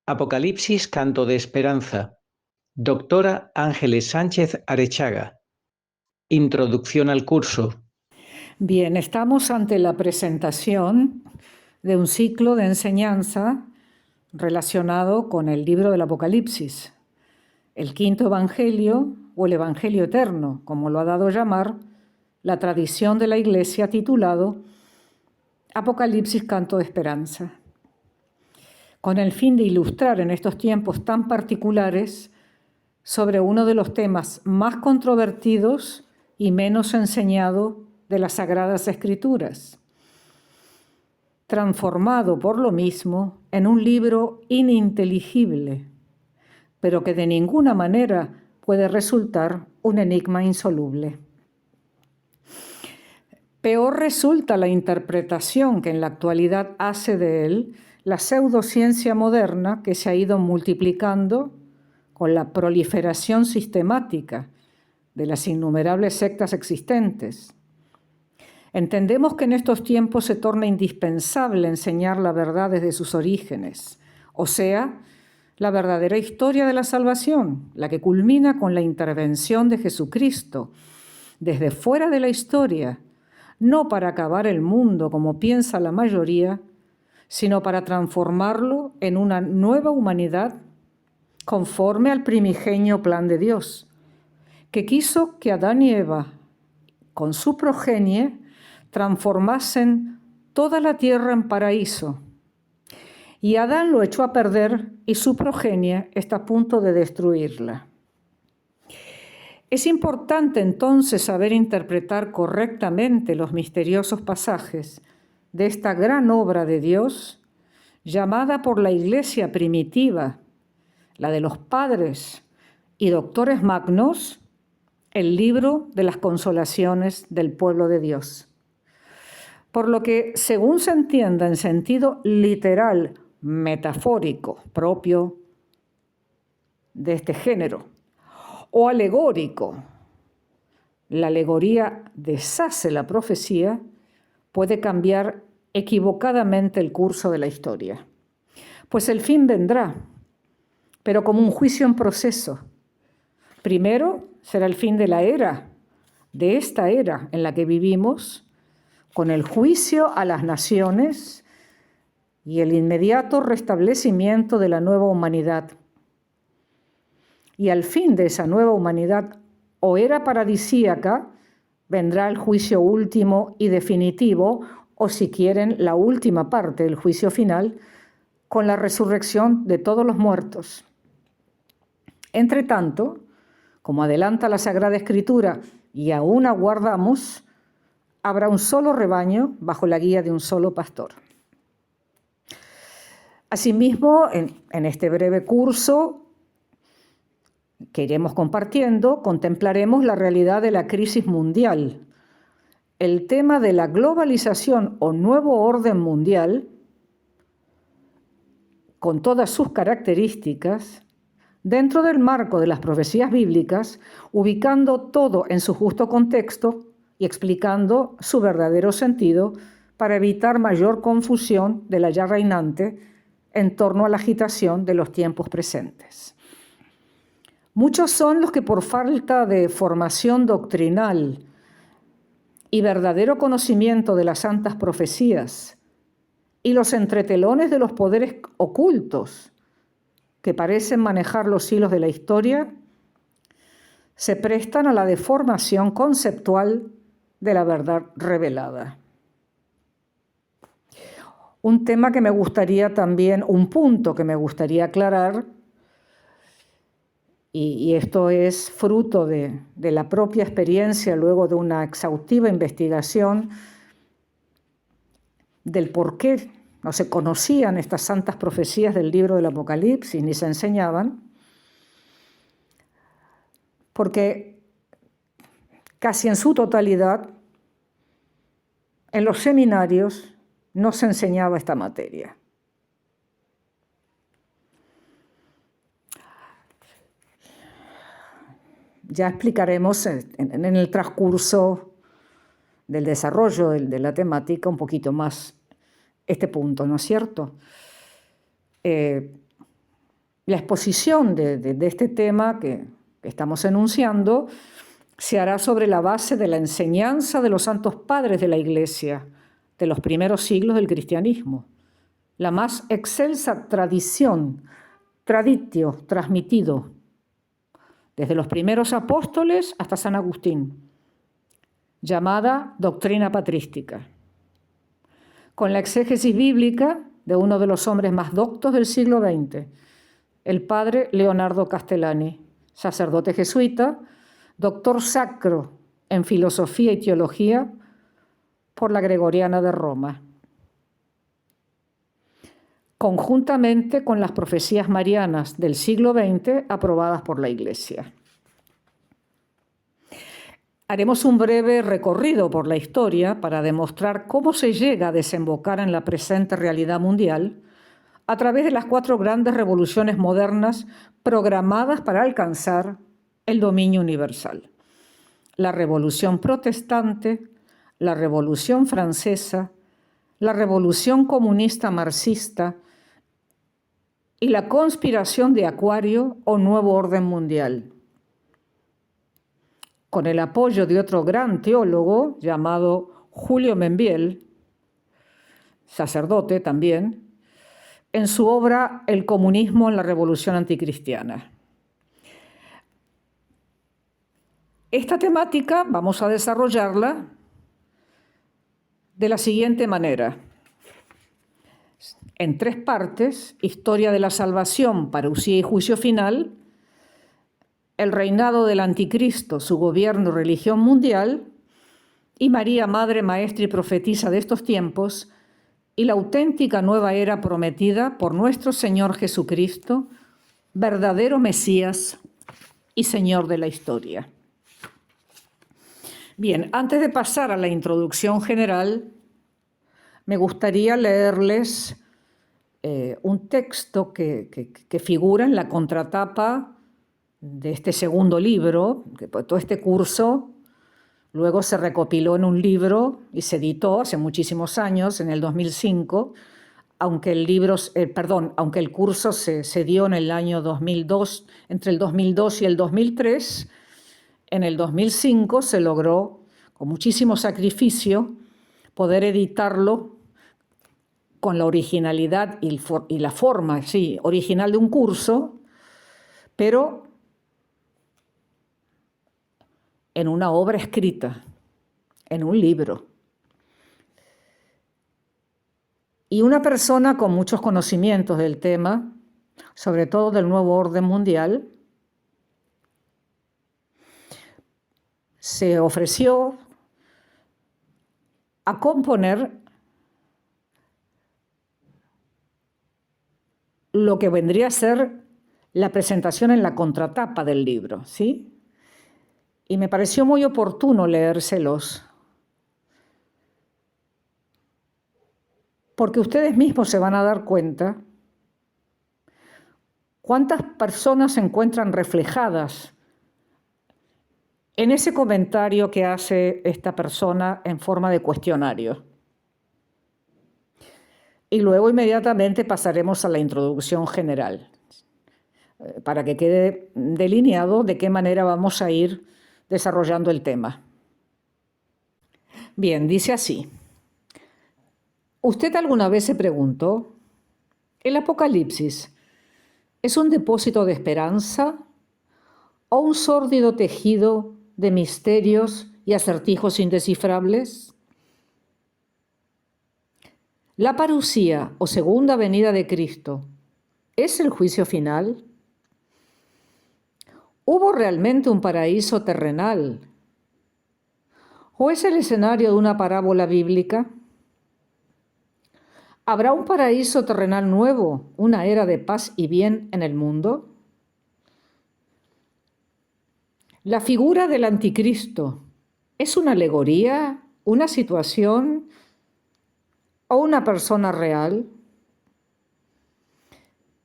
Apocalipsis, canto de esperanza. Doctora Ángeles Sánchez Arechaga. Introducción al curso. Bien, estamos ante la presentación de un ciclo de enseñanza relacionado con el libro del Apocalipsis, el quinto evangelio o el evangelio eterno, como lo ha dado a llamar la tradición de la Iglesia, titulado Apocalipsis, canto de esperanza, con el fin de ilustrar en estos tiempos tan particulares sobre uno de los temas más controvertidos y menos enseñado de las Sagradas Escrituras, transformado por lo mismo en un libro ininteligible, pero que de ninguna manera puede resultar un enigma insoluble. Peor resulta la interpretación que en la actualidad hace de él la pseudociencia moderna, que se ha ido multiplicando con la proliferación sistemática de las innumerables sectas existentes. Entendemos que en estos tiempos se torna indispensable enseñar la verdad desde sus orígenes, o sea, la verdadera historia de la salvación, la que culmina con la intervención de Jesucristo desde fuera de la historia, no para acabar el mundo como piensa la mayoría, sino para transformarlo en una nueva humanidad conforme al primigenio plan de Dios, que quiso que Adán y Eva, con su progenie, transformasen toda la tierra en paraíso. Y Adán lo echó a perder y su progenie está a punto de destruirla. Es importante entonces saber interpretar correctamente los misteriosos pasajes de esta gran obra de Dios, llamada por la Iglesia primitiva, la de los padres y doctores magnos, el libro de las consolaciones del pueblo de Dios. Por lo que, según se entienda en sentido literal, metafórico, propio de este género, o alegórico, la alegoría deshace la profecía, puede cambiar equivocadamente el curso de la historia. Pues el fin vendrá, pero como un juicio en proceso. Primero será el fin de la era, de esta era en la que vivimos, con el juicio a las naciones y el inmediato restablecimiento de la nueva humanidad. Y al fin de esa nueva humanidad o era paradisíaca, vendrá el juicio último y definitivo, o si quieren, la última parte del juicio final, con la resurrección de todos los muertos. Entre tanto, como adelanta la Sagrada Escritura y aún aguardamos, habrá un solo rebaño bajo la guía de un solo pastor. Asimismo, en este breve curso que iremos compartiendo, contemplaremos la realidad de la crisis mundial, el tema de la globalización o nuevo orden mundial, con todas sus características, dentro del marco de las profecías bíblicas, ubicando todo en su justo contexto y explicando su verdadero sentido para evitar mayor confusión de la ya reinante en torno a la agitación de los tiempos presentes. Muchos son los que por falta de formación doctrinal y verdadero conocimiento de las santas profecías y los entretelones de los poderes ocultos que parecen manejar los hilos de la historia, se prestan a la deformación conceptual de la verdad revelada. Un tema que me gustaría también, un punto que me gustaría aclarar, y esto es fruto de la propia experiencia luego de una exhaustiva investigación del por qué no se conocían estas santas profecías del libro del Apocalipsis ni se enseñaban, porque casi en su totalidad en los seminarios no se enseñaba esta materia. Ya explicaremos en el transcurso del desarrollo de la temática un poquito más este punto, ¿no es cierto? La exposición de este tema que estamos enunciando se hará sobre la base de la enseñanza de los santos padres de la Iglesia, de los primeros siglos del cristianismo, la más excelsa tradición, traditio, transmitido, desde los primeros apóstoles hasta San Agustín, llamada doctrina patrística, con la exégesis bíblica de uno de los hombres más doctos del siglo XX, el padre Leonardo Castellani, sacerdote jesuita, doctor sacro en filosofía y teología por la Gregoriana de Roma, conjuntamente con las profecías marianas del siglo XX aprobadas por la Iglesia. Haremos un breve recorrido por la historia para demostrar cómo se llega a desembocar en la presente realidad mundial a través de las 4 grandes revoluciones modernas programadas para alcanzar el dominio universal: la Revolución Protestante, la Revolución Francesa, la Revolución Comunista Marxista y la conspiración de Acuario o Nuevo Orden Mundial, con el apoyo de otro gran teólogo llamado Julio Membiel, sacerdote también, en su obra El comunismo en la revolución anticristiana. Esta temática vamos a desarrollarla de la siguiente manera: en 3 partes: historia de la salvación, parucía y juicio final; el reinado del anticristo, su gobierno y religión mundial; y María, madre, maestra y profetisa de estos tiempos, y la auténtica nueva era prometida por nuestro Señor Jesucristo, verdadero Mesías y Señor de la historia. Bien, antes de pasar a la introducción general, me gustaría leerles un texto que figura en la contratapa de este segundo libro, que todo este curso luego se recopiló en un libro y se editó hace muchísimos años, en el 2005, aunque el curso se dio en el año 2002, entre el 2002 y el 2003, en el 2005 se logró, con muchísimo sacrificio, poder editarlo con la originalidad y la forma original de un curso, pero en una obra escrita, en un libro. Y una persona con muchos conocimientos del tema, sobre todo del nuevo orden mundial, se ofreció a componer lo que vendría a ser la presentación en la contratapa del libro, ¿sí? Y me pareció muy oportuno leérselos, porque ustedes mismos se van a dar cuenta cuántas personas se encuentran reflejadas en ese comentario que hace esta persona en forma de cuestionario. Y luego inmediatamente pasaremos a la introducción general, para que quede delineado de qué manera vamos a ir desarrollando el tema. Bien, dice así: ¿usted alguna vez se preguntó, ¿el Apocalipsis es un depósito de esperanza o un sórdido tejido de misterios y acertijos indescifrables? ¿La parucía o segunda venida de Cristo es el juicio final? ¿Hubo realmente un paraíso terrenal? ¿O es el escenario de una parábola bíblica? ¿Habrá un paraíso terrenal nuevo, una era de paz y bien en el mundo? ¿La figura del anticristo es una alegoría, una situación o una persona real?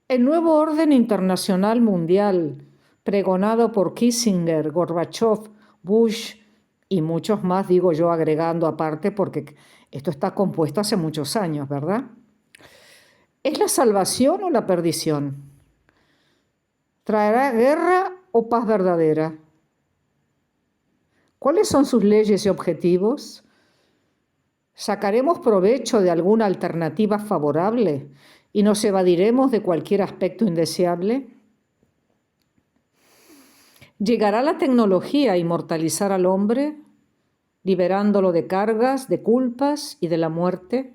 El nuevo orden internacional mundial, pregonado por Kissinger, Gorbachev, Bush y muchos más, digo yo agregando aparte, porque esto está compuesto hace muchos años, ¿verdad? ¿Es la salvación o la perdición? ¿Traerá guerra o paz verdadera? ¿Cuáles son sus leyes y objetivos? ¿Sacaremos provecho de alguna alternativa favorable y nos evadiremos de cualquier aspecto indeseable? ¿Llegará la tecnología a inmortalizar al hombre, liberándolo de cargas, de culpas y de la muerte?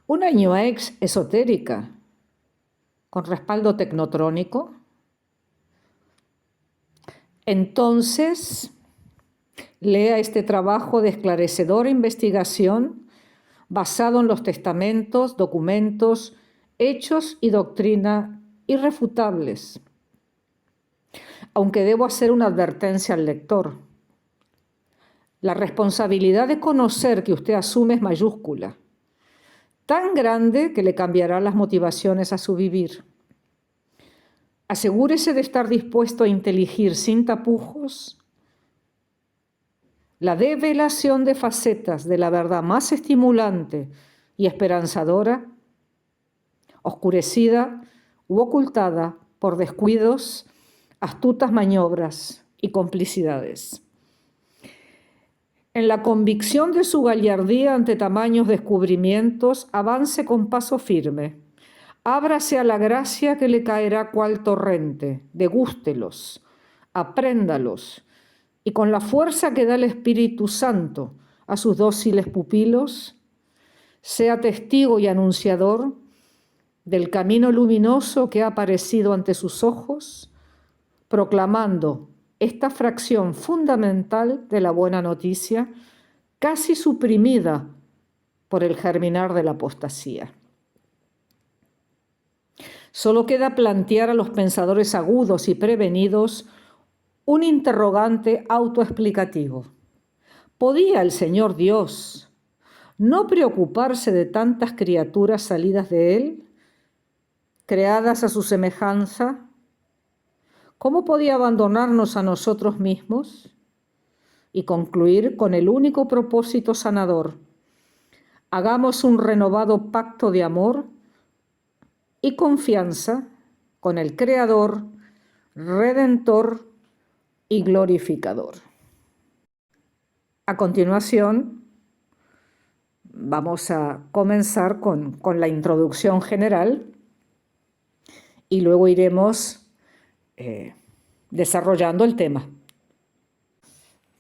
Una New Age esotérica, con respaldo tecnotrónico. Entonces, lea este trabajo de esclarecedora investigación basado en los testamentos, documentos, hechos y doctrina irrefutables. Aunque debo hacer una advertencia al lector. La responsabilidad de conocer que usted asume es mayúscula, tan grande que le cambiará las motivaciones a su vivir. Asegúrese de estar dispuesto a inteligir sin tapujos la develación de facetas de la verdad más estimulante y esperanzadora, oscurecida u ocultada por descuidos, astutas maniobras y complicidades. En la convicción de su gallardía ante tamaños descubrimientos, avance con paso firme. Ábrase a la gracia que le caerá cual torrente, degústelos, apréndalos, y con la fuerza que da el Espíritu Santo a sus dóciles pupilos, sea testigo y anunciador del camino luminoso que ha aparecido ante sus ojos, proclamando esta fracción fundamental de la buena noticia, casi suprimida por el germinar de la apostasía. Solo queda plantear a los pensadores agudos y prevenidos un interrogante autoexplicativo. ¿Podía el Señor Dios no preocuparse de tantas criaturas salidas de Él, creadas a su semejanza? ¿Cómo podía abandonarnos a nosotros mismos? Y concluir con el único propósito sanador: hagamos un renovado pacto de amor y confianza con el Creador, Redentor y Glorificador. A continuación, vamos a comenzar con la introducción general y luego iremos desarrollando el tema.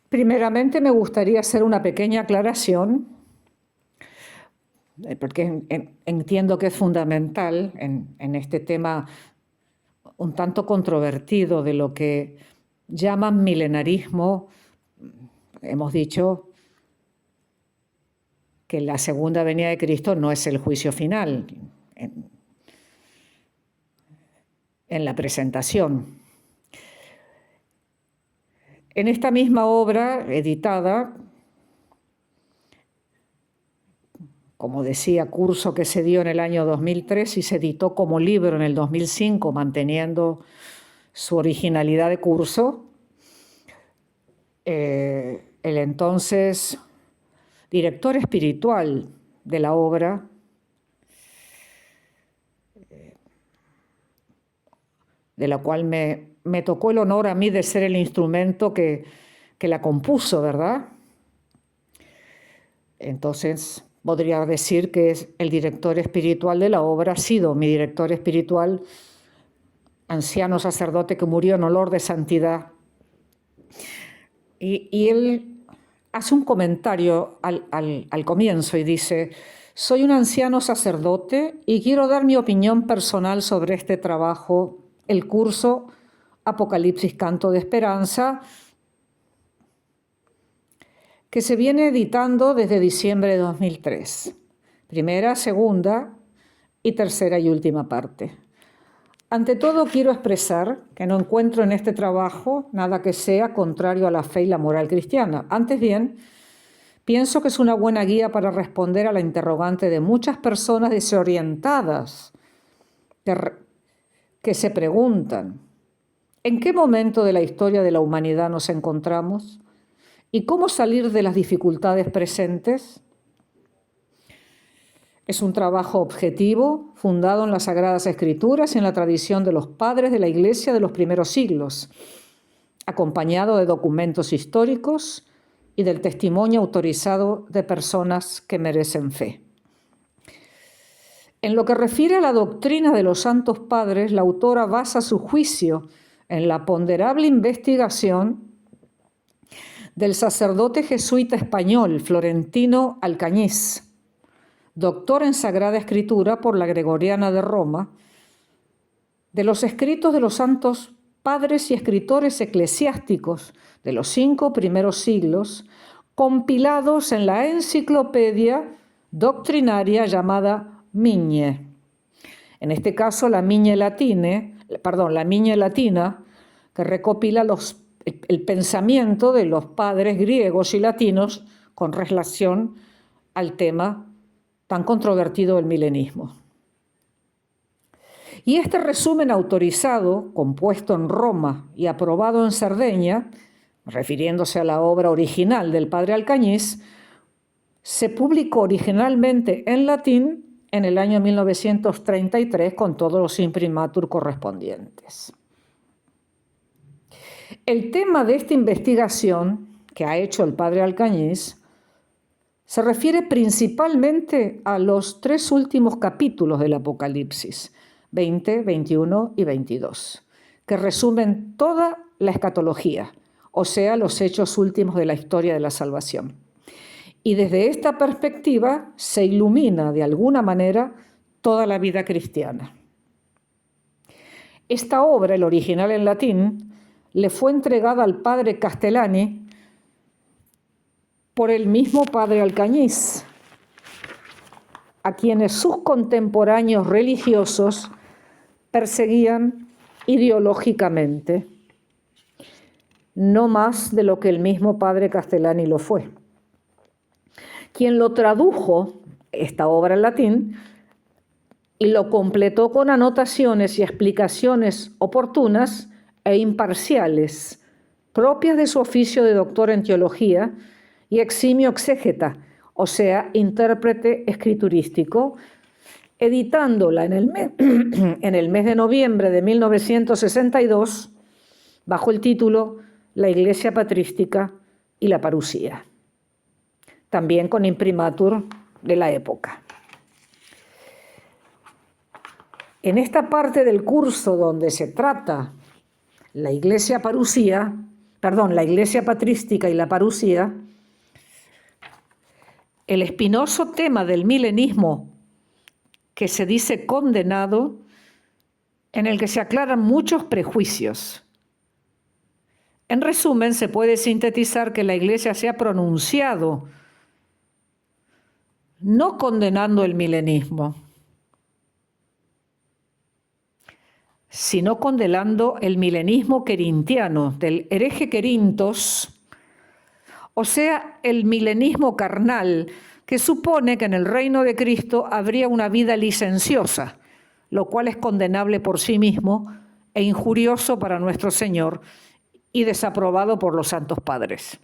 Primeramente me gustaría hacer una pequeña aclaración, porque entiendo que es fundamental en este tema un tanto controvertido de lo que llaman milenarismo. Hemos dicho que la segunda venida de Cristo no es el juicio final en la presentación. En esta misma obra editada, como decía, curso que se dio en el año 2003 y se editó como libro en el 2005, manteniendo su originalidad de curso, el entonces director espiritual de la obra, de la cual me tocó el honor a mí de ser el instrumento que la compuso, ¿verdad? Entonces podría decir que es el director espiritual de la obra, ha sido mi director espiritual, anciano sacerdote que murió en olor de santidad. Y él hace un comentario al comienzo y dice: soy un anciano sacerdote y quiero dar mi opinión personal sobre este trabajo, el curso Apocalipsis Canto de Esperanza, que se viene editando desde diciembre de 2003. Primera, segunda y tercera y última parte. Ante todo, quiero expresar que no encuentro en este trabajo nada que sea contrario a la fe y la moral cristiana. Antes bien, pienso que es una buena guía para responder a la interrogante de muchas personas desorientadas que se preguntan: ¿en qué momento de la historia de la humanidad nos encontramos? ¿Y cómo salir de las dificultades presentes? Es un trabajo objetivo, fundado en las Sagradas Escrituras y en la tradición de los padres de la Iglesia de los primeros siglos, acompañado de documentos históricos y del testimonio autorizado de personas que merecen fe. En lo que refiere a la doctrina de los santos padres, la autora basa su juicio en la ponderable investigación del sacerdote jesuita español Florentino Alcañiz, doctor en Sagrada Escritura por la Gregoriana de Roma, de los escritos de los santos padres y escritores eclesiásticos de los 5 primeros siglos, compilados en la enciclopedia doctrinaria llamada Migne. En este caso, la Migne Latina, que recopila el pensamiento de los padres griegos y latinos con relación al tema tan controvertido del milenismo. Y este resumen autorizado, compuesto en Roma y aprobado en Cerdeña, refiriéndose a la obra original del padre Alcañiz, se publicó originalmente en latín en el año 1933 con todos los imprimatur correspondientes. El tema de esta investigación que ha hecho el padre Alcañiz se refiere principalmente a los 3 últimos capítulos del Apocalipsis, 20, 21 y 22, que resumen toda la escatología, o sea, los hechos últimos de la historia de la salvación. Y desde esta perspectiva se ilumina de alguna manera toda la vida cristiana. Esta obra, el original en latín, le fue entregada al padre Castellani por el mismo padre Alcañiz, a quienes sus contemporáneos religiosos perseguían ideológicamente, no más de lo que el mismo padre Castellani lo fue. Quien lo tradujo, esta obra en latín, y lo completó con anotaciones y explicaciones oportunas e imparciales, propias de su oficio de doctor en teología y eximio exégeta, o sea, intérprete escriturístico, editándola en el mes de noviembre de 1962 bajo el título La Iglesia Patrística y la Parusía, también con imprimatur de la época. En esta parte del curso donde se trata la Iglesia Patrística y la Parusía, el espinoso tema del milenismo que se dice condenado, en el que se aclaran muchos prejuicios. En resumen, se puede sintetizar que la Iglesia se ha pronunciado no condenando el milenismo, sino condenando el milenismo querintiano, del hereje Querintos, o sea, el milenismo carnal, que supone que en el reino de Cristo habría una vida licenciosa, lo cual es condenable por sí mismo e injurioso para nuestro Señor y desaprobado por los santos padres.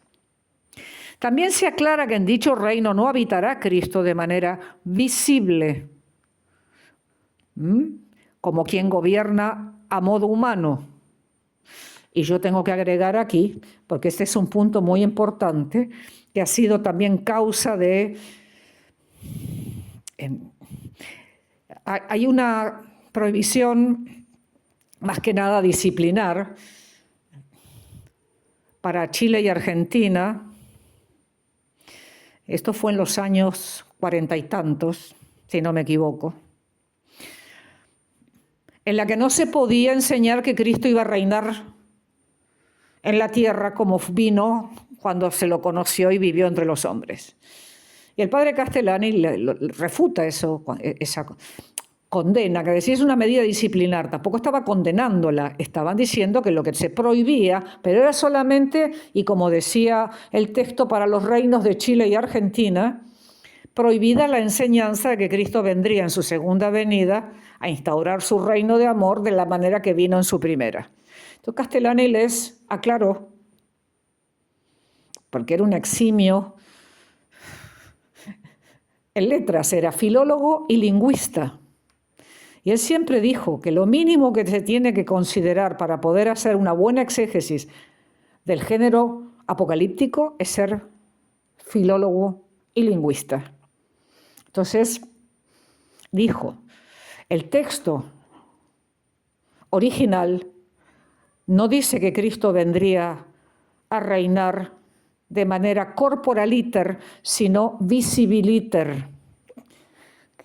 También se aclara que en dicho reino no habitará Cristo de manera visible, como quien gobierna a modo humano. Y yo tengo que agregar aquí, porque este es un punto muy importante, que ha sido también causa de... Hay una prohibición, más que nada disciplinar, para Chile y Argentina. Esto fue en los años 40 y tantos, si no me equivoco, en la que no se podía enseñar que Cristo iba a reinar en la tierra como vino cuando se lo conoció y vivió entre los hombres. Y el padre Castellani refuta esa condena, que decía es una medida disciplinar, tampoco estaba condenándola, estaban diciendo que lo que se prohibía, pero era solamente, y como decía el texto para los reinos de Chile y Argentina, prohibida la enseñanza de que Cristo vendría en su segunda venida a instaurar su reino de amor de la manera que vino en su primera. Entonces Castellani les aclaró, porque era un eximio en letras era filólogo y lingüista. Y él siempre dijo que lo mínimo que se tiene que considerar para poder hacer una buena exégesis del género apocalíptico es ser filólogo y lingüista. Entonces, dijo, el texto original no dice que Cristo vendría a reinar de manera corporaliter, sino visibiliter.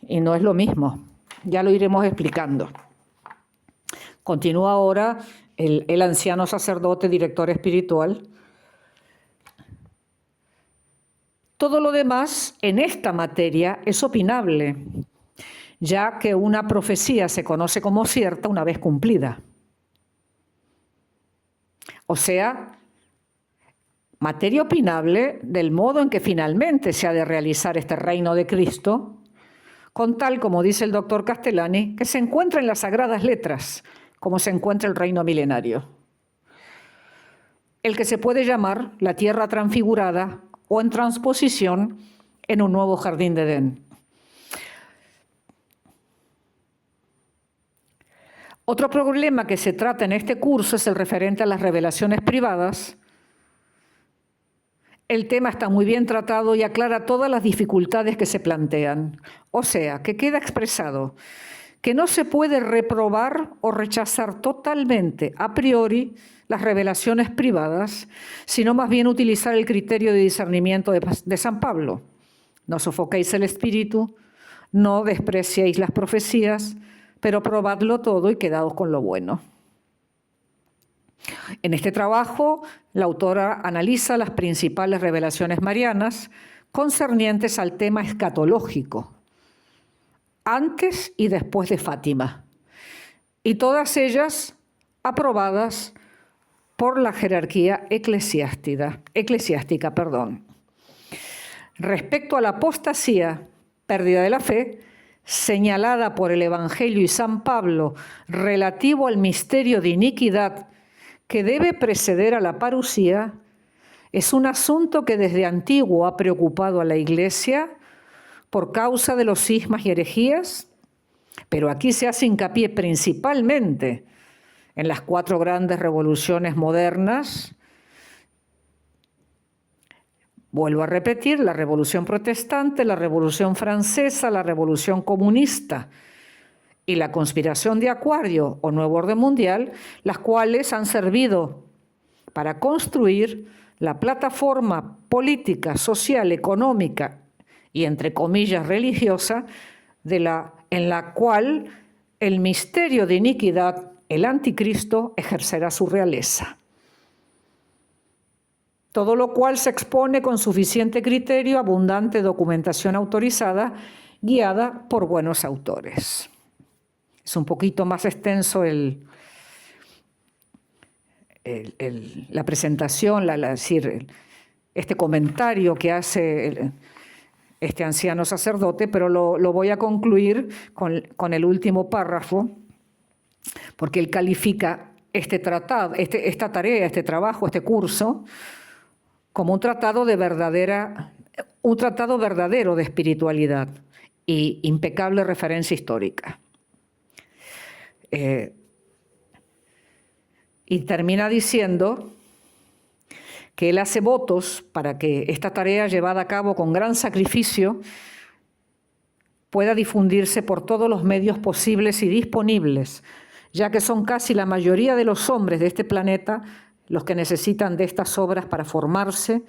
Y no es lo mismo, ya lo iremos explicando. Continúa ahora el anciano sacerdote, director espiritual. Todo lo demás en esta materia es opinable, ya que una profecía se conoce como cierta una vez cumplida. O sea, materia opinable del modo en que finalmente se ha de realizar este reino de Cristo, con tal, como dice el doctor Castellani, que se encuentra en las sagradas letras, como se encuentra el reino milenario. El que se puede llamar la tierra transfigurada o en transposición en un nuevo jardín de Edén. Otro problema que se trata en este curso es el referente a las revelaciones privadas. El tema está muy bien tratado y aclara todas las dificultades que se plantean. O sea, que queda expresado que no se puede reprobar o rechazar totalmente a priori las revelaciones privadas, sino más bien utilizar el criterio de discernimiento de San Pablo. No sofoquéis el espíritu, no despreciéis las profecías, pero probadlo todo y quedaos con lo bueno. En este trabajo, la autora analiza las principales revelaciones marianas concernientes al tema escatológico, antes y después de Fátima, y todas ellas aprobadas por la jerarquía eclesiástica. Respecto a la apostasía, pérdida de la fe, señalada por el Evangelio y San Pablo relativo al misterio de iniquidad que debe preceder a la parusía, es un asunto que desde antiguo ha preocupado a la Iglesia por causa de los cismas y herejías, pero aquí se hace hincapié principalmente en las 4 grandes revoluciones modernas. Vuelvo a repetir, la Revolución Protestante, la Revolución Francesa, la Revolución Comunista y la conspiración de Acuario o Nuevo Orden Mundial, las cuales han servido para construir la plataforma política, social, económica y, entre comillas, religiosa, en la cual el misterio de iniquidad, el anticristo, ejercerá su realeza. Todo lo cual se expone con suficiente criterio, abundante documentación autorizada, guiada por buenos autores. Es un poquito más extenso la presentación, este comentario que hace este anciano sacerdote, pero lo voy a concluir con el último párrafo, porque él califica este tratado, esta tarea, este trabajo, este curso, como un tratado verdadero de espiritualidad y impecable referencia histórica. Y termina diciendo que él hace votos para que esta tarea llevada a cabo con gran sacrificio pueda difundirse por todos los medios posibles y disponibles, ya que son casi la mayoría de los hombres de este planeta los que necesitan de estas obras para formarse,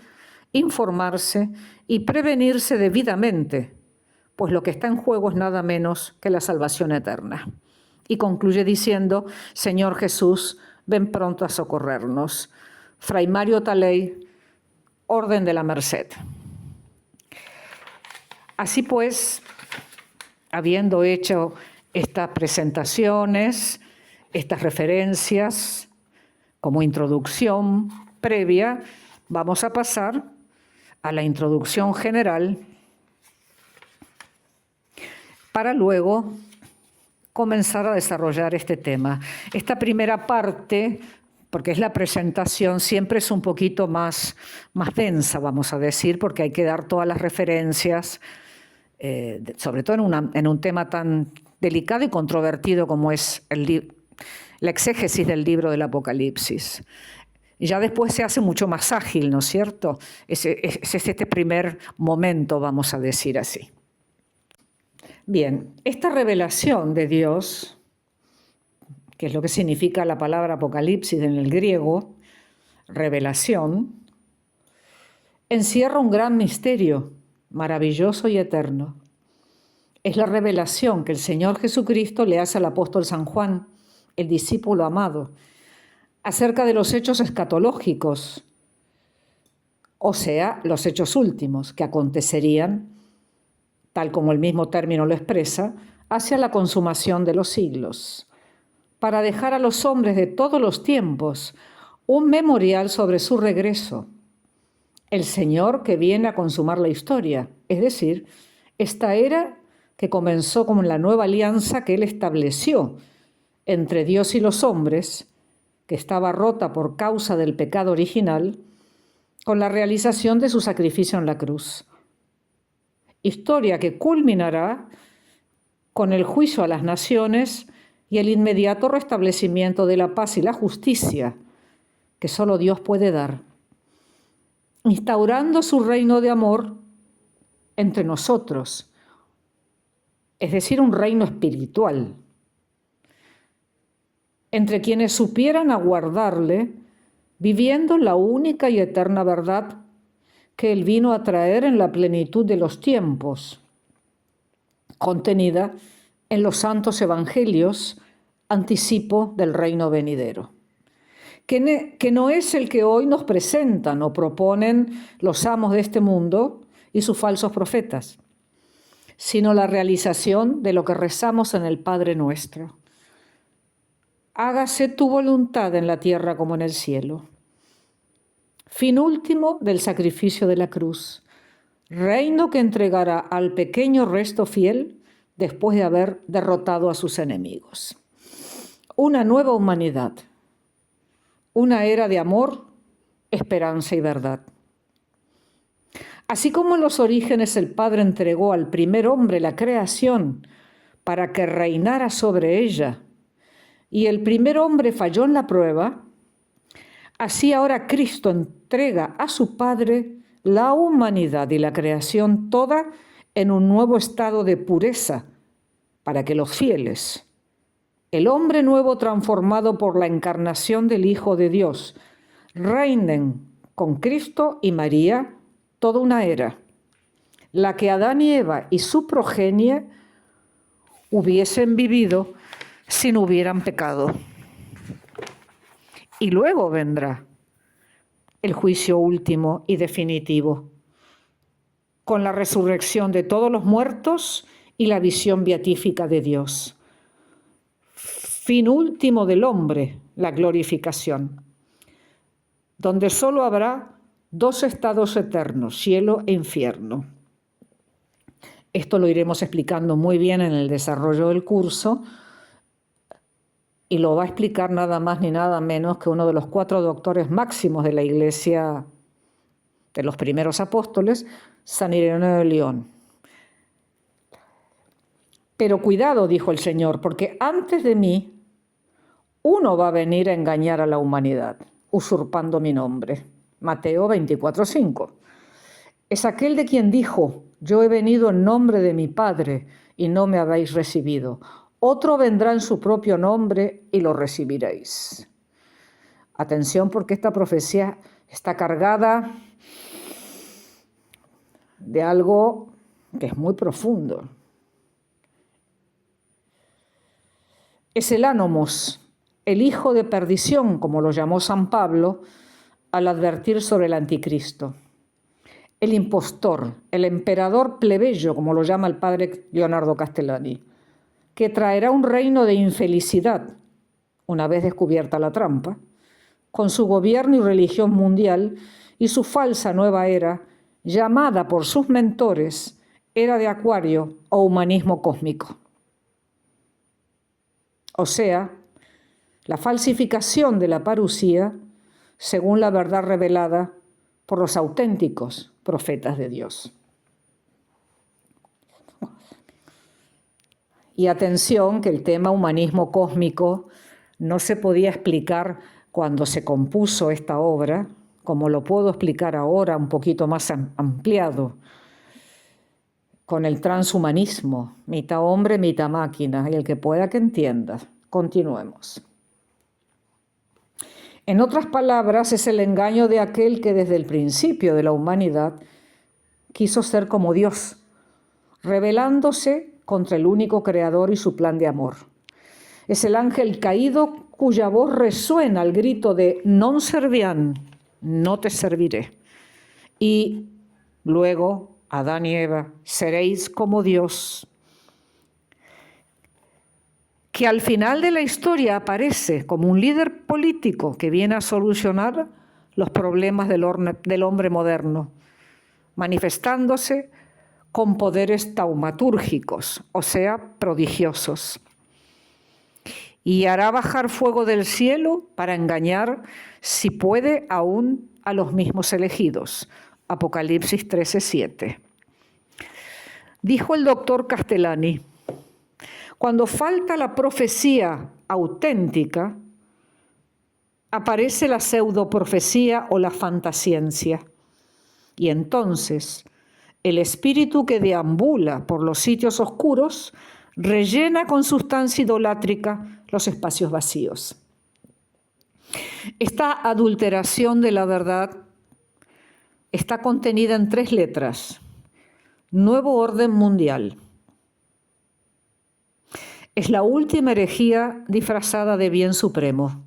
informarse y prevenirse debidamente, pues lo que está en juego es nada menos que la salvación eterna. Y concluye diciendo: Señor Jesús, ven pronto a socorrernos. Fray Mario Taley, Orden de la Merced. Así pues, habiendo hecho estas presentaciones, estas referencias como introducción previa, vamos a pasar a la introducción general para luego comenzar a desarrollar este tema. Esta primera parte, porque es la presentación, siempre es un poquito más densa, vamos a decir, porque hay que dar todas las referencias sobre todo en un tema tan delicado y controvertido como es la exégesis del libro del Apocalipsis. Ya después se hace mucho más ágil, ¿no es cierto? Es este primer momento, vamos a decir así. Bien, esta revelación de Dios, que es lo que significa la palabra Apocalipsis en el griego, revelación, encierra un gran misterio, maravilloso y eterno. Es la revelación que el Señor Jesucristo le hace al apóstol San Juan, el discípulo amado, acerca de los hechos escatológicos, o sea, los hechos últimos que acontecerían, tal como el mismo término lo expresa, hacia la consumación de los siglos, para dejar a los hombres de todos los tiempos un memorial sobre su regreso, el Señor que viene a consumar la historia, es decir, esta era que comenzó con la nueva alianza que Él estableció entre Dios y los hombres, que estaba rota por causa del pecado original, con la realización de su sacrificio en la cruz. Historia que culminará con el juicio a las naciones y el inmediato restablecimiento de la paz y la justicia que solo Dios puede dar, instaurando su reino de amor entre nosotros, es decir, un reino espiritual, entre quienes supieran aguardarle, viviendo la única y eterna verdad que Él vino a traer en la plenitud de los tiempos, contenida en los santos evangelios, anticipo del reino venidero, que no es el que hoy nos presentan o proponen los amos de este mundo y sus falsos profetas, sino la realización de lo que rezamos en el Padre Nuestro. Hágase tu voluntad en la tierra como en el cielo. Fin último del sacrificio de la cruz, reino que entregará al pequeño resto fiel después de haber derrotado a sus enemigos. Una nueva humanidad, una era de amor, esperanza y verdad. Así como en los orígenes el Padre entregó al primer hombre la creación para que reinara sobre ella, y el primer hombre falló en la prueba, así ahora Cristo entrega a su Padre la humanidad y la creación toda en un nuevo estado de pureza para que los fieles, el hombre nuevo transformado por la encarnación del Hijo de Dios, reinen con Cristo y María toda una era, la que Adán y Eva y su progenie hubiesen vivido si no hubieran pecado. Y luego vendrá el juicio último y definitivo, con la resurrección de todos los muertos y la visión beatífica de Dios. Fin último del hombre, la glorificación, donde solo habrá dos estados eternos, cielo e infierno. Esto lo iremos explicando muy bien en el desarrollo del curso, y lo va a explicar nada más ni nada menos que uno de los 4 doctores máximos de la Iglesia de los primeros apóstoles, San Ireneo de León. Pero cuidado, dijo el Señor, porque antes de mí uno va a venir a engañar a la humanidad, usurpando mi nombre. Mateo 24:5. Es aquel de quien dijo: yo he venido en nombre de mi Padre y no me habéis recibido. Otro vendrá en su propio nombre y lo recibiréis. Atención, porque esta profecía está cargada de algo que es muy profundo. Es el Anomos, el hijo de perdición, como lo llamó San Pablo, al advertir sobre el anticristo. El impostor, el emperador plebeyo, como lo llama el padre Leonardo Castellani, que traerá un reino de infelicidad, una vez descubierta la trampa, con su gobierno y religión mundial y su falsa nueva era, llamada por sus mentores era de Acuario o humanismo cósmico. O sea, la falsificación de la parusía según la verdad revelada por los auténticos profetas de Dios. Y atención, que el tema humanismo cósmico no se podía explicar cuando se compuso esta obra, como lo puedo explicar ahora un poquito más ampliado, con el transhumanismo, mitad hombre, mitad máquina, y el que pueda que entienda. Continuemos. En otras palabras, es el engaño de aquel que desde el principio de la humanidad quiso ser como Dios, rebelándose contra el único creador y su plan de amor. Es el ángel caído cuya voz resuena al grito de non serviam, no te serviré. Y luego Adán y Eva, seréis como Dios, que al final de la historia aparece como un líder político que viene a solucionar los problemas del hombre moderno, manifestándose con poderes taumatúrgicos, o sea, prodigiosos. Y hará bajar fuego del cielo para engañar, si puede, aún a los mismos elegidos. Apocalipsis 13:7. Dijo el doctor Castellani: cuando falta la profecía auténtica, aparece la pseudoprofecía o la fantasciencia. Y entonces el espíritu que deambula por los sitios oscuros rellena con sustancia idolátrica los espacios vacíos. Esta adulteración de la verdad está contenida en 3 letras: Nuevo Orden Mundial. Es la última herejía disfrazada de bien supremo.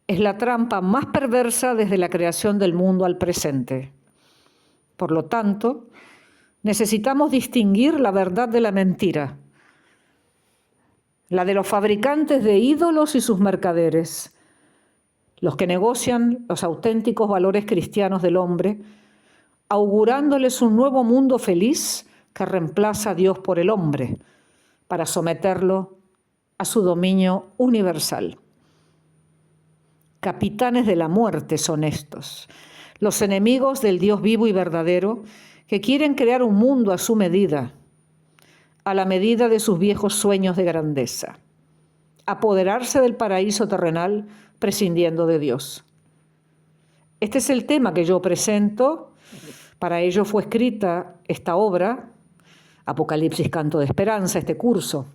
Es la trampa más perversa desde la creación del mundo al presente. Por lo tanto, necesitamos distinguir la verdad de la mentira, la de los fabricantes de ídolos y sus mercaderes, los que negocian los auténticos valores cristianos del hombre, augurándoles un nuevo mundo feliz que reemplaza a Dios por el hombre, para someterlo a su dominio universal. Capitanes de la muerte son estos, los enemigos del Dios vivo y verdadero, que quieren crear un mundo a su medida, a la medida de sus viejos sueños de grandeza, apoderarse del paraíso terrenal prescindiendo de Dios. Este es el tema que yo presento. Para ello fue escrita esta obra, Apocalipsis, Canto de Esperanza, este curso,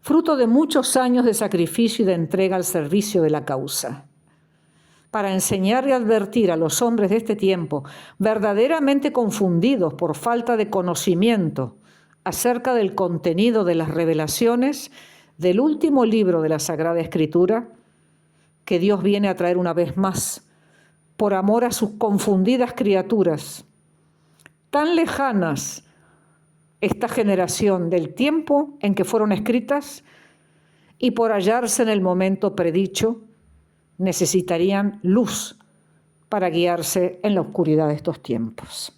fruto de muchos años de sacrificio y de entrega al servicio de la causa, para enseñar y advertir a los hombres de este tiempo, verdaderamente confundidos por falta de conocimiento acerca del contenido de las revelaciones del último libro de la Sagrada Escritura, que Dios viene a traer una vez más, por amor a sus confundidas criaturas, tan lejanas esta generación del tiempo en que fueron escritas, y por hallarse en el momento predicho, necesitarían luz para guiarse en la oscuridad de estos tiempos.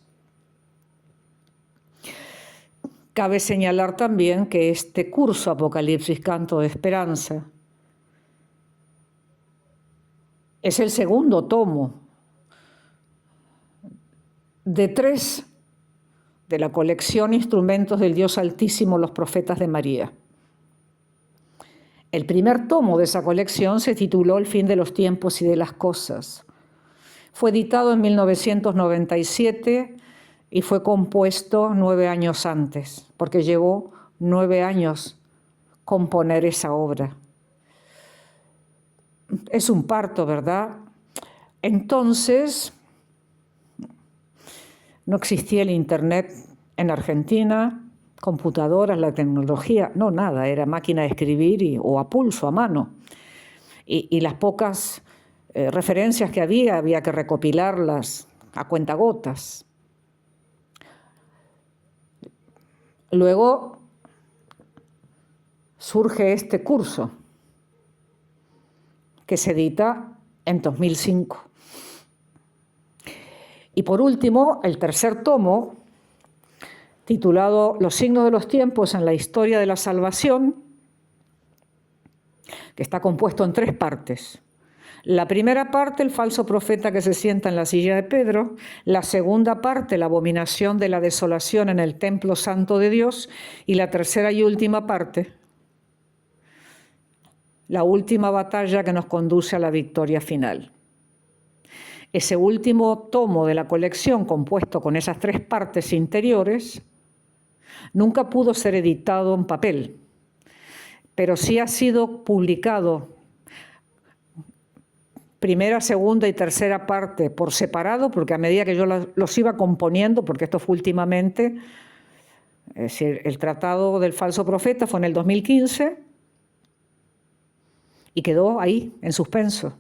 Cabe señalar también que este curso Apocalipsis, Canto de Esperanza es el segundo tomo de 3 de la colección Instrumentos del Dios Altísimo, los Profetas de María. El primer tomo de esa colección se tituló El fin de los tiempos y de las cosas. Fue editado en 1997 y fue compuesto 9 años antes, porque llevó 9 años componer esa obra. Es un parto, ¿verdad? Entonces, no existía el Internet en Argentina, computadoras, la tecnología, no, nada, era máquina de escribir o a pulso, a mano. Y las pocas referencias que había que recopilarlas a cuentagotas. Luego surge este curso, que se edita en 2005. Y por último, el tercer tomo, titulado Los signos de los tiempos en la historia de la salvación, que está compuesto en 3 partes. La primera parte, el falso profeta que se sienta en la silla de Pedro. La segunda parte, la abominación de la desolación en el templo santo de Dios. Y la tercera y última parte, la última batalla que nos conduce a la victoria final. Ese último tomo de la colección, compuesto con esas tres partes interiores, nunca pudo ser editado en papel, pero sí ha sido publicado primera, segunda y tercera parte por separado, porque a medida que yo los iba componiendo, porque esto fue últimamente, es decir, el Tratado del Falso Profeta fue en el 2015 y quedó ahí, en suspenso.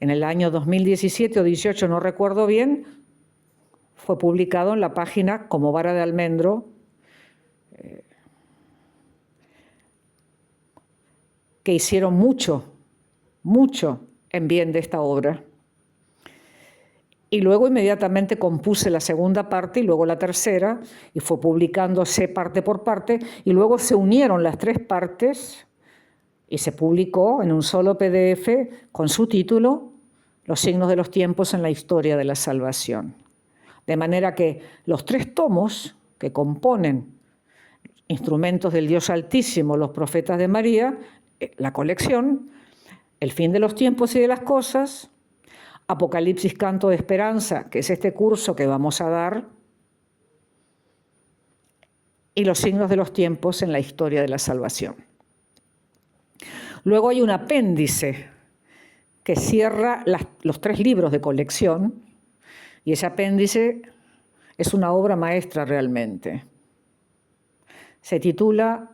En el año 2017 o 18, no recuerdo bien, fue publicado en la página Como Vara de Almendro, que hicieron mucho en bien de esta obra. Y luego inmediatamente compuse la segunda parte y luego la tercera, y fue publicándose parte por parte, y luego se unieron las tres partes y se publicó en un solo PDF con su título, Los signos de los tiempos en la historia de la salvación. De manera que los tres tomos que componen Instrumentos del Dios Altísimo, los profetas de María, la colección, El fin de los tiempos y de las cosas, Apocalipsis, Canto de Esperanza, que es este curso que vamos a dar, y Los signos de los tiempos en la historia de la salvación. Luego hay un apéndice que cierra los tres libros de colección, y ese apéndice es una obra maestra realmente. Se titula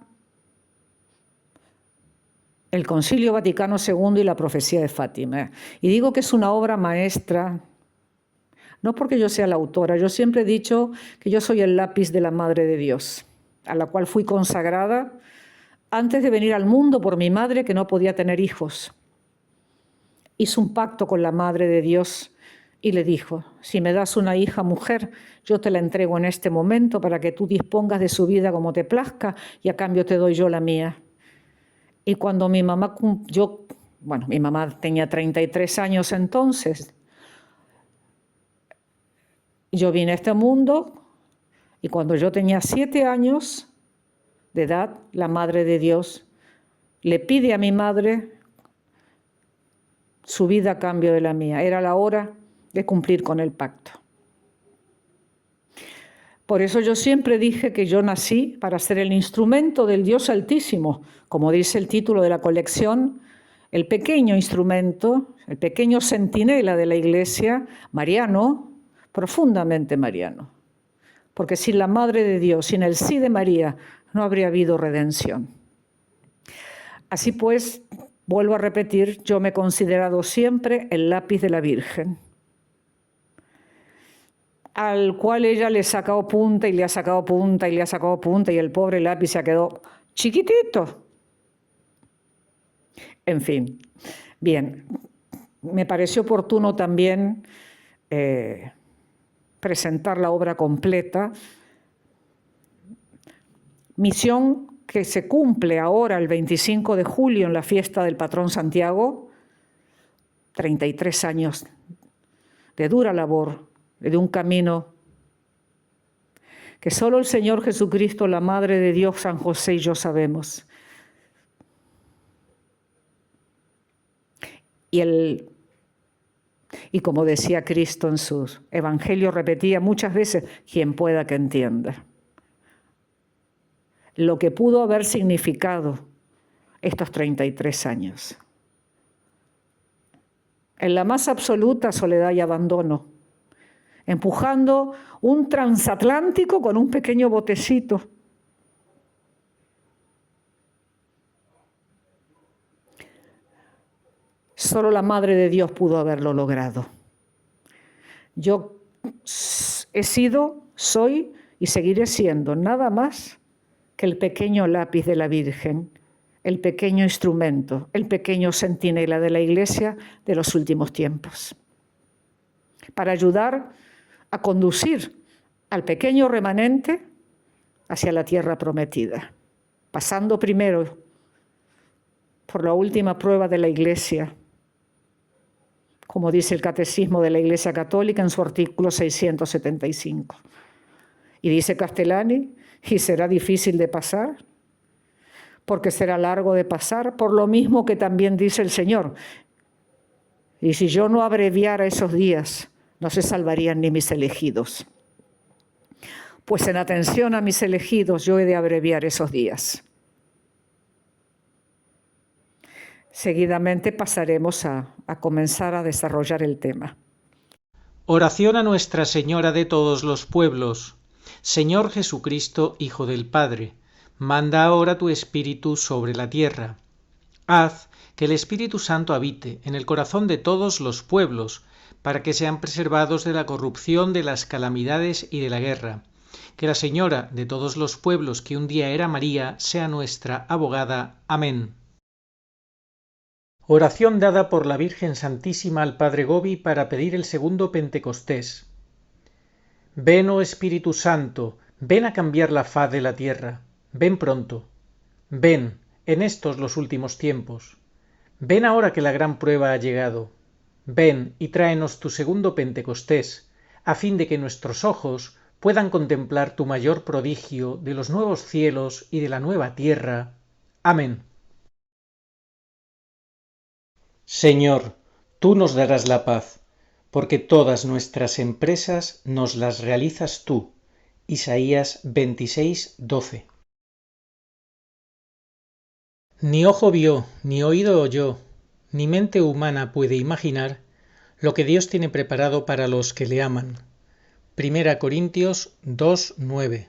El Concilio Vaticano II y la Profecía de Fátima. Y digo que es una obra maestra, no porque yo sea la autora, yo siempre he dicho que yo soy el lápiz de la Madre de Dios, a la cual fui consagrada antes de venir al mundo por mi madre, que no podía tener hijos. Hizo un pacto con la Madre de Dios y le dijo: si me das una hija mujer, yo te la entrego en este momento para que tú dispongas de su vida como te plazca y a cambio te doy yo la mía. Y cuando mi mamá, mi mamá tenía 33 años entonces, yo vine a este mundo y cuando yo tenía 7 años de edad, la Madre de Dios le pide a mi madre su vida a cambio de la mía. Era la hora de cumplir con el pacto. Por eso yo siempre dije que yo nací para ser el instrumento del Dios Altísimo, como dice el título de la colección, el pequeño instrumento, el pequeño centinela de la Iglesia, mariano, profundamente mariano. Porque sin la Madre de Dios, sin el sí de María, no habría habido redención. Así pues, vuelvo a repetir, yo me he considerado siempre el lápiz de la Virgen, al cual ella le ha sacado punta y le ha sacado punta y le ha sacado punta y el pobre lápiz se ha quedado chiquitito. En fin, bien, me pareció oportuno también presentar la obra completa, misión que se cumple ahora el 25 de julio en la fiesta del patrón Santiago, 33 años de dura labor, de un camino que solo el Señor Jesucristo, la Madre de Dios, San José y yo sabemos. Y como decía Cristo en sus evangelios, repetía muchas veces, quien pueda que entienda lo que pudo haber significado estos 33 años. En la más absoluta soledad y abandono, empujando un transatlántico con un pequeño botecito. Solo la Madre de Dios pudo haberlo logrado. Yo he sido, soy y seguiré siendo nada más que el pequeño lápiz de la Virgen, el pequeño instrumento, el pequeño centinela de la Iglesia de los últimos tiempos, para ayudar a conducir al pequeño remanente hacia la tierra prometida, pasando primero por la última prueba de la Iglesia, como dice el Catecismo de la Iglesia Católica en su artículo 675. Y dice Castellani, ¿y será difícil de pasar? Porque será largo de pasar, por lo mismo que también dice el Señor. Y si yo no abreviara esos días, no se salvarían ni mis elegidos. Pues en atención a mis elegidos, yo he de abreviar esos días. Seguidamente pasaremos a comenzar a desarrollar el tema. Oración a Nuestra Señora de todos los pueblos. Señor Jesucristo, Hijo del Padre, manda ahora tu Espíritu sobre la tierra. Haz que el Espíritu Santo habite en el corazón de todos los pueblos, para que sean preservados de la corrupción, de las calamidades y de la guerra. Que la Señora de todos los pueblos, que un día era María, sea nuestra abogada. Amén. Oración dada por la Virgen Santísima al Padre Gobi para pedir el segundo Pentecostés. Ven, oh Espíritu Santo, ven a cambiar la faz de la tierra. Ven pronto. Ven, en estos los últimos tiempos. Ven ahora que la gran prueba ha llegado. Ven y tráenos tu segundo Pentecostés, a fin de que nuestros ojos puedan contemplar tu mayor prodigio de los nuevos cielos y de la nueva tierra. Amén. Señor, tú nos darás la paz, porque todas nuestras empresas nos las realizas tú. Isaías 26:12. Ni ojo vio, ni oído oyó, ni mente humana puede imaginar lo que Dios tiene preparado para los que le aman. 1 Corintios 2:9.